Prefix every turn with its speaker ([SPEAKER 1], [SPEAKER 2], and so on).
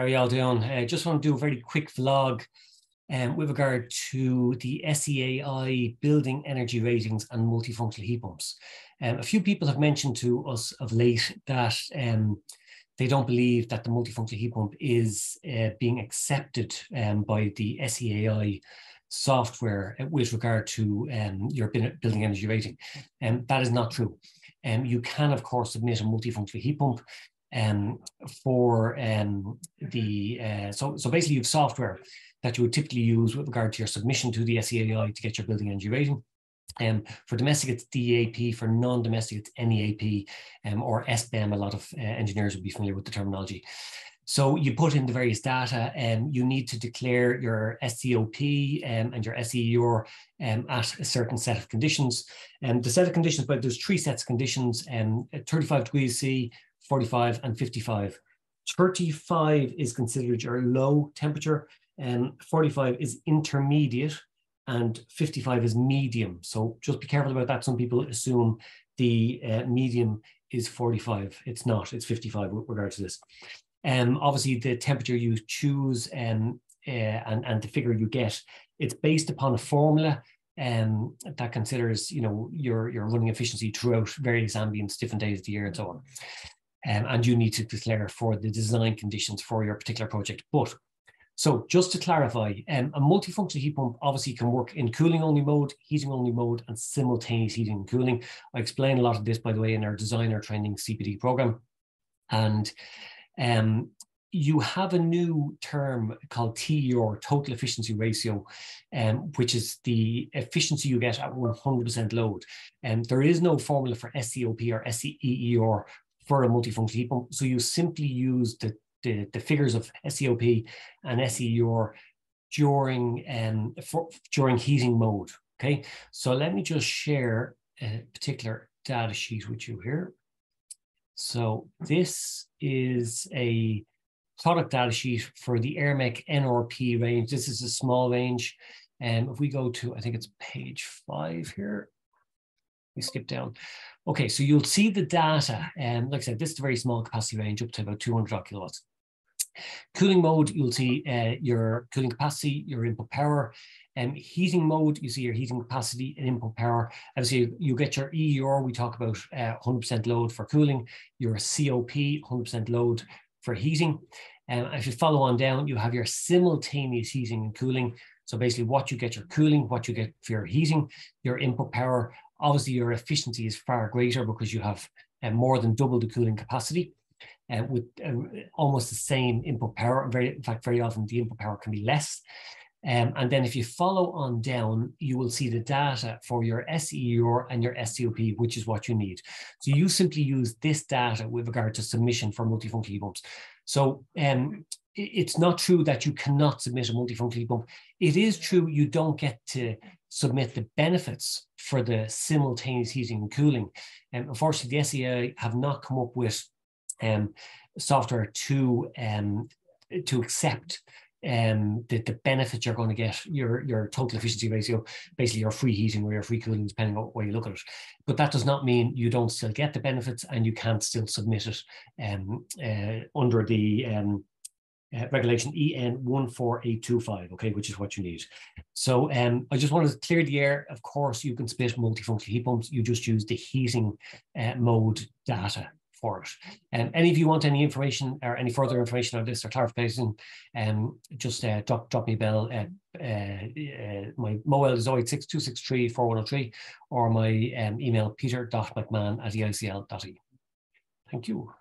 [SPEAKER 1] How are you all doing? I just want to do a very quick vlog with regard to the SEAI building energy ratings and multifunctional heat pumps. A few people have mentioned to us of late that they don't believe that the multifunctional heat pump is being accepted by the SEAI software with regard to your building energy rating. That is not true. You can, of course, submit a multifunctional heat pump so basically you have software that you would typically use with regard to your submission to the SEAI to get your building energy rating. For domestic, it's DEAP. For non-domestic, it's NEAP or SBEM. A lot of engineers would be familiar with the terminology. So you put in the various data, and you need to declare your SCOP and your SEER at a certain set of conditions. The set of conditions, but there's three sets of conditions: 35 degrees C, 45 and 55. 35 is considered your low temperature, and 45 is intermediate, and 55 is medium. So just be careful about that. Some people assume the medium is 45. It's not, it's 55 with regard to this. Obviously the temperature you choose and the figure you get, it's based upon a formula that considers, you know, your running efficiency throughout various ambients, different days of the year and so on. And you need to declare for the design conditions for your particular project. But so just to clarify, a multifunctional heat pump obviously can work in cooling only mode, heating only mode, and simultaneous heating and cooling. I explain a lot of this, by the way, in our designer training CPD program. And you have a new term called TER, total efficiency ratio, which is the efficiency you get at 100% load. And there is no formula for SCOP or SEER for a multifunctional heat pump. So you simply use the figures of SCOP and SEER during heating mode. Okay, so let me just share a particular data sheet with you here. So this is a product data sheet for the AirMech NRP range. This is a small range. And if we go to, I think it's page 5 here. We skip down. Okay, so you'll see the data. Like I said, this is a very small capacity range up to about 200 kilowatts. Cooling mode, you'll see your cooling capacity, your input power. Heating mode, you see your heating capacity and input power. Obviously, you get your EER, we talk about 100% load for cooling, your COP, 100% load for heating. If you follow on down, you have your simultaneous heating and cooling. So basically what you get your cooling, what you get for your heating, your input power. Obviously, your efficiency is far greater because you have more than double the cooling capacity. With almost the same input power. In fact, very often the input power can be less. And then if you follow on down, you will see the data for your SEER and your SCOP, which is what you need. So you simply use this data with regard to submission for multifunctional heat pumps. So it's not true that you cannot submit a multifunctional heat pump. It is true you don't get to submit the benefits for the simultaneous heating and cooling. Unfortunately, the SEAI have not come up with software to accept the benefits you're going to get, your total efficiency ratio, basically your free heating or your free cooling, depending on where you look at it. But that does not mean you don't still get the benefits and you can't still submit it under the regulation EN 14825, okay, which is what you need. So I just wanted to clear the air. Of course, you can submit multifunctional heat pumps. You just use the heating mode data for it. Any of you want any information or any further information on this or clarification, just drop me a bell. My mobile is 086-263-4103, or my email peter.mcmahon@eicl.ie. Thank you.